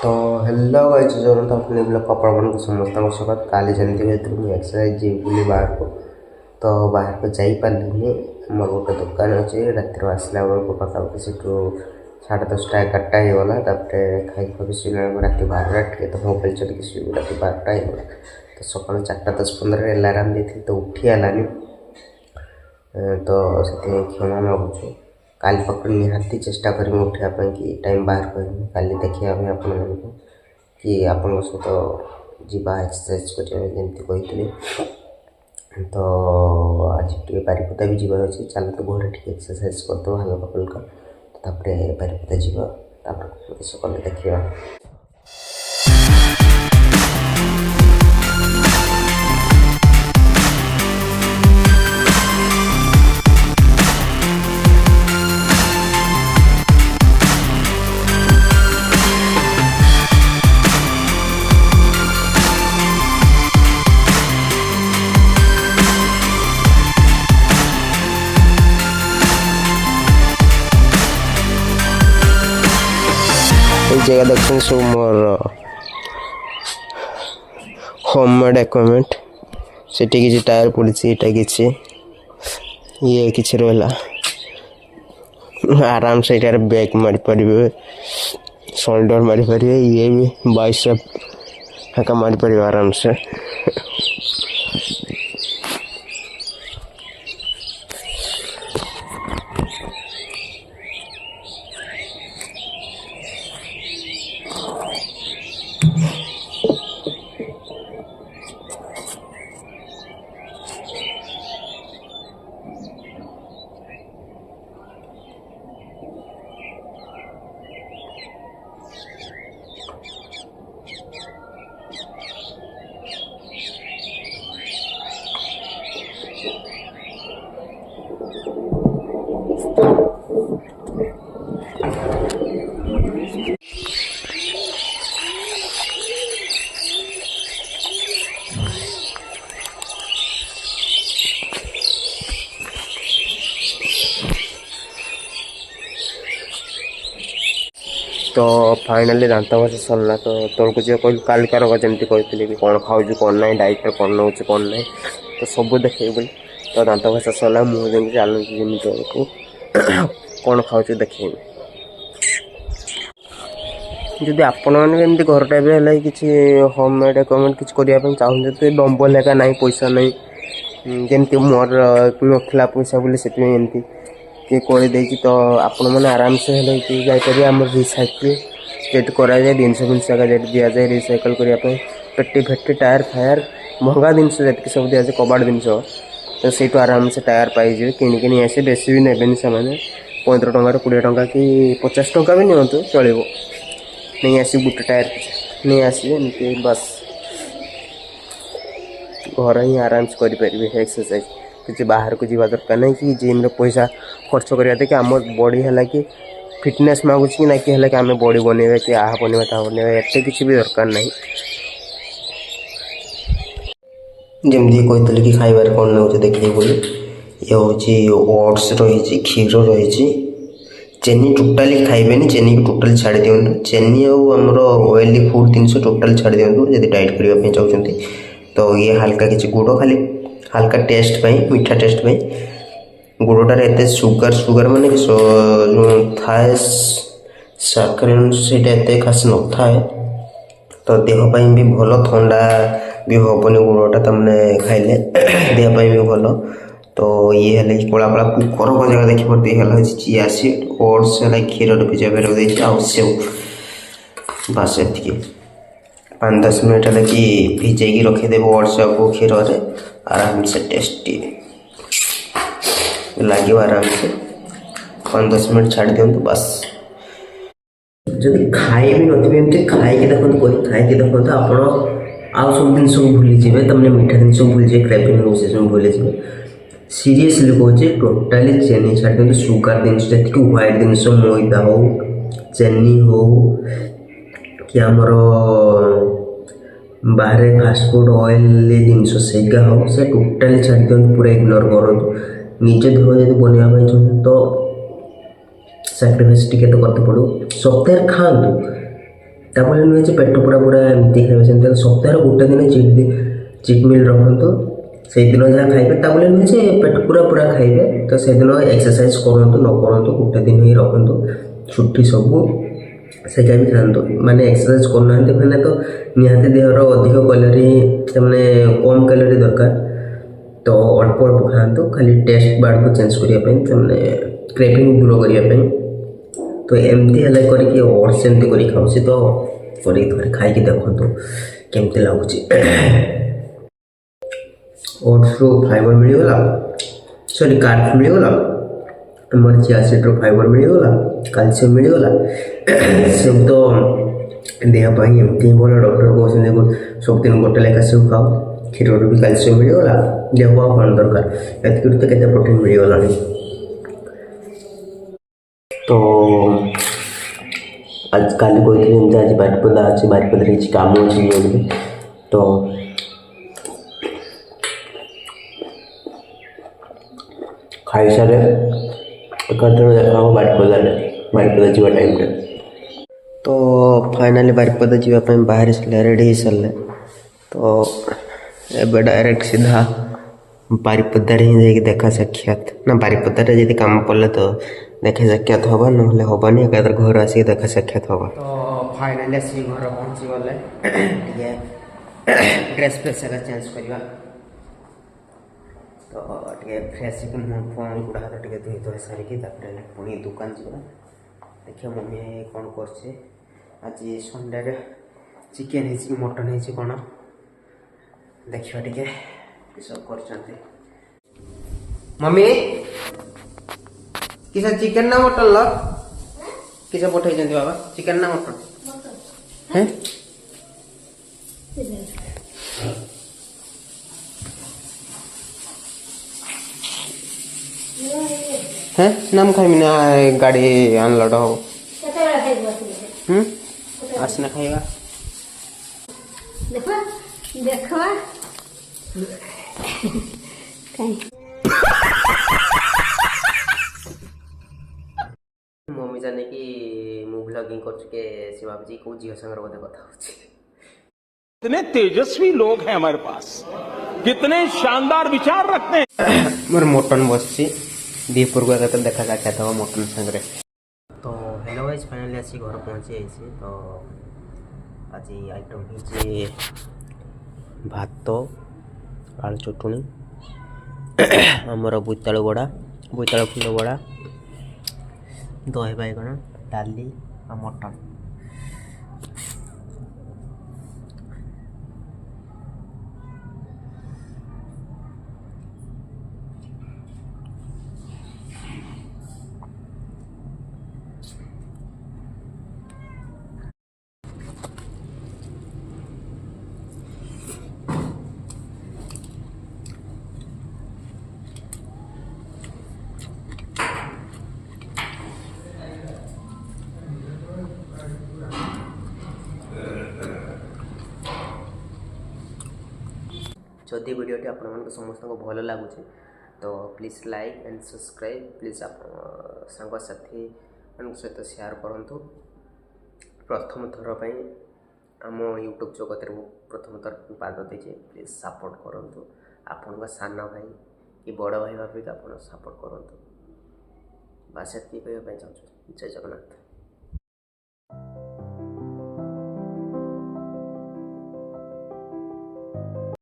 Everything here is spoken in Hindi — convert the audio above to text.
तो हेलो गाइस जो तो अपने ब्लॉग अपन को समस्त स्वागत काली जयंती भीतर मुझे एक्सरसाइज जी बुली बाहर को तो बाहर को जाई पारलिनी मोर गोटे दुकान अच्छे रात आसला बेलू पाखापाखि से 10:30 11टा होगला खाई खाई शुला रात 12टा टे तो मोबाइल चलिए शुभ रात 12टा होगला तो सका 4:10-15 अलार्म देती तो उठी आलानी तो से क्षमा मागुछु काली पकड़ निहाती चेष्टा करी उठापी कि टाइम बाहर कर काली देखा आपण कि आपण सहित जीवा एक्सरसाइज करमती कही तो आज टे बारीपदा भी जीवार अच्छे चल तो घर टे एक्सरसाइज करदे हल्का फुल्का तापर बारीपदा जीवा सकाल देखा। जगह देखते सब मोर होममेड इक्विपमेंट से किसी टायर पड़ी किसी ये किसी रहा आराम से यार बैक मारी पारे शोल्डर मारी पारे ये भी बाइसेप हाँ मारी पारे आराम से। तो फाइनाली दांत घसा सरला तो तौक जी कह कालिका रोग जमी कही कि कौन खाऊ कौन ना डाइट कौन नौ कौन ना तो सब देखे बोली तो दांत घसा सरला मुँह जमी चलुची जमी तौक कौन खाऊ देखे जदि आपण मैंने घर टाइप है किसी होममेड इक्विपमेंट किसी करने चाहूँ तो डम्बल हेका ना पैसा ना जमी मोर नाला पैसा बोली से किए कर तो आपण मैंने आराम से जापर आम रिसाइकिल जेट कराए जिनस फिनस जेट दि जाए रिसाइकिल करने पेटी फेटी टायर फायर महंगा जिनस जी सब दि जाए कबाड़ जिनस तो से आराम से टायर पाइजे किणिक नहीं आसे बेसी भी ने से 15 टंका 20 टंका कि 50 टंका भी नियंतु चलो नहीं आस गोटे टायर नहीं आसवे बस घर ही आराम से करें एक्सरसाइज किसी बाहर को जीवा दरकार नहीं कि जिम रे पैसा खर्च करिया कि आम बॉडी है कि फिटनेस मागुच कि ना कि है कि आम बॉडी बनवा कि आह बनवा ता बनवा एत किसी भी दरकार नहीं जमी कहते कि खाइबार कौन नौ देखिए बोली ये हूँ ओट्स रही क्षीर रही चेनी टोटाली खाइबेनी चेनी को टोटाली छाड़ दिंतु चेनी आमर ऑयली फूड जिनस टोटाली छाड़ दिंतु जब डाइट करने चाहते तो ये हल्का किसी गुड़ खाली हल्का टेस्ट पाई मीठा टेस्ट पाई गुड़टार एत सुगर सुगर माने जो थाए साकरीन से खास न थाए तो देहपाई भी भल थंडा भी हेनी गुड़टा तमने खाइले देहपाई भी भल तो ये है कला कला कुकर जगह देखी पड़ती है चिया सीड ओट्स है क्षीर भिजा फेर आउ बास एति 5-10 मिनट है कि भिजे रखीदे ओट्स को क्षीर आराम से टेस्टी लगे आराम से 5-10 मिनट छाड़ दिंतु बस जब खाए भी नथिबे खाई देखो खाई देखो आप आउ सब जिन भूली जाए तमने मीठा जिन भूली जाए क्रेविंग हो से भूली जाए सीरियसली कहे टोटाली चेनी छाड़ दिंतु सुगर जिन व्हाइट जिन मैदा हो चेनी हो कि आमर बाहर फास्टफुड ऑयल जिनस सेगा हो से टोटाली छाड़ दिखाँ पूरा इग्नोर करूँ निजे देह जब बनवाई चाहते तो सैक्रिफाइस टिके तो करते पड़ो सप्ताह खातु ତାପରେ ନୁହେଁ ଯେ ପେଟ ପୁରା ପୁରା ଏମିତି ଖାଇବେ ସେମିତି ସପ୍ତାହରେ ଗୋଟେ ଦିନ ଚିଟ୍ ମିଲ୍ ରଖନ୍ତୁ ସେଇଦିନ ଯାହା ଖାଇବେ ତାପରେ ନୁହେଁ ଯେ ପେଟ ପୁରା ପୁରା ଖାଇବେ ତ ସେଦିନ ଏକ୍ସରସାଇଜ କରନ୍ତୁ ନ କରନ୍ତୁ ଗୋଟେ ଦିନ ହିଁ ରଖନ୍ତୁ ଛୁଟି ସବୁ ସେଇଟା ବି ଖାଆନ୍ତୁ ମାନେ ଏକ୍ସରସାଇଜ କରୁନାହାନ୍ତି ମାନେ ତ ନିହାତି ଦେହର ଅଧିକ କ୍ୟାଲୋରୀ ମାନେ କମ୍ କ୍ୟାଲୋରୀ ଦରକାର ତ ଅଳ୍ପ ଅଳ୍ପ ଖାଆନ୍ତୁ ଖାଲି ଟେଷ୍ଟ ବାର୍ଡ଼କୁ ଚେଞ୍ଜ କରିବା ପାଇଁ ମାନେ କ୍ରେଭିଂ ଦୂର କରିବା ପାଇଁ ତ ଏମିତି ହେଲେ କରିକି ଓଟ୍ସ ଏମିତି କରି ଖାଉଛି ତ କରିକି ଥରେ ଖାଇକି ଦେଖନ୍ତୁ କେମିତି ଲାଗୁଛି ଓଟ୍ସରୁ ଫାଇବର ମିଳିଗଲା ସରି କାର୍ବ ମିଳିଗଲା ଆମର ଚିଆ ସିଡ଼୍ରୁ ଫାଇବର ମିଳିଗଲା କାଲସିୟମ୍ ମିଳିଗଲା ସେବୁ ତ ଦେହ ପାଇଁ ଏମିତି ହିଁ ଭଲ ଡକ୍ଟର କହୁଛନ୍ତି ସବୁଦିନ ଗୋଟେ ଲେଖା ସେବୁ ଖାଅ କ୍ଷୀରରୁ ବି କାଲସିୟମ୍ ମିଳିଗଲା ଦେହ ଆଉ କ'ଣ ଦରକାର ଏତିକିରୁ ତ କେତେ ପ୍ରୋଟିନ୍ ମିଳିଗଲାଣି ତ ଆଜି କାଲି କହିଥିଲି ଏମିତି ଆଜି ବାରିପଦା ଅଛି ବାରିପଦାରେ କିଛି କାମ ଅଛି ବୋଲି ତ ଖାଇସାରେ ଏକାଥରେ ଦେଖା ହେବ ବାରିପଦା ଯିବା ଟାଇମ୍ରେ ତ ଫାଇନାଲି ବାରିପଦା ଯିବା ପାଇଁ ବାହାରି ସାରିଲେ ରେଡ଼ି ହେଇସାରିଲେ ତ ଏବେ ଡାଇରେକ୍ଟ ସିଧା ବାରିପଦାରେ ହିଁ ଯାଇକି ଦେଖା ସାକ୍ଷାତ ନା ବାରିପଦାରେ ଯଦି କାମ ପଡ଼ିଲେ ତ ଦେଖା ସାକ୍ଷାତ ହେବ ନହେଲେ ହେବନି ଏକାଥରେ ଘର ଆସିକି ଦେଖା ସାକ୍ଷାତ ହେବ ତ ଫାଇନାଲି ଆସିକି ଘର ପହଞ୍ଚିଗଲେ ଟିକେ ଡ୍ରେସ୍ ଫ୍ରେସ୍ ଏକା ଚେଞ୍ଜ କରିବା ତ ଟିକେ ଫ୍ରେଶ୍ ହେଇକି ମୁହଁ ଫୋନ୍ ଗୁଡ଼ା ହାତ ଟିକେ ଧୋଇ ସାରିକି ତାପରେ ପୁଣି ଦୋକାନ ଯିବା ଦେଖିବା ମମ୍ମି କ'ଣ କରୁଛି ଆଜି ସଣ୍ଡେରେ ଚିକେନ୍ ହେଇଛି କି ମଟନ୍ ହେଇଛି କ'ଣ ଦେଖିବା ଟିକେ କିସ କରୁଛନ୍ତି ମମ୍ମି କିସ ଚିକେନ୍ ନା ମଟନ୍ ଲ କିସ ପଠେଇଛନ୍ତି ବାବା ଚିକେନ୍ ନା ମଟନ୍ ହେଁ হ্যাঁ নাম খাইবি না গাড়ি আনলোড হব আসনা খাইবা देखो देखो मम्मी जाने कि मु ब्लॉगिंग कर चुके से भाभी को झील संग बोधे कथा कितने तेजस्वी लोग हैं हमारे पास कितने शानदार विचार रखते हैं मोर मटन बसची दीपुर को एकातर देखा साक्षात हम मटन संगे तो हेलो गाइस फाइनली आसी घर पहुँची जाइए तो आज आइटम होची भात आलू चटुणी आमर बोईतालु बड़ा बोईतालु फुल बड़ा दही बाइगण डाली और मटन जदि वीडियोटी आपण समस्त भल लगुच तो please like and subscribe please आप सांगसाथी सहित शेयर करूँ प्रथम थर आम यूट्यूब जगत प्रथम थर पाद देचे प्लीज सपोर्ट करूँ आपण सान भाई कि बड़ भाई भाविक आप सपोर्ट करूँ बास ये कहना चाहूँ जय जगन्नाथ।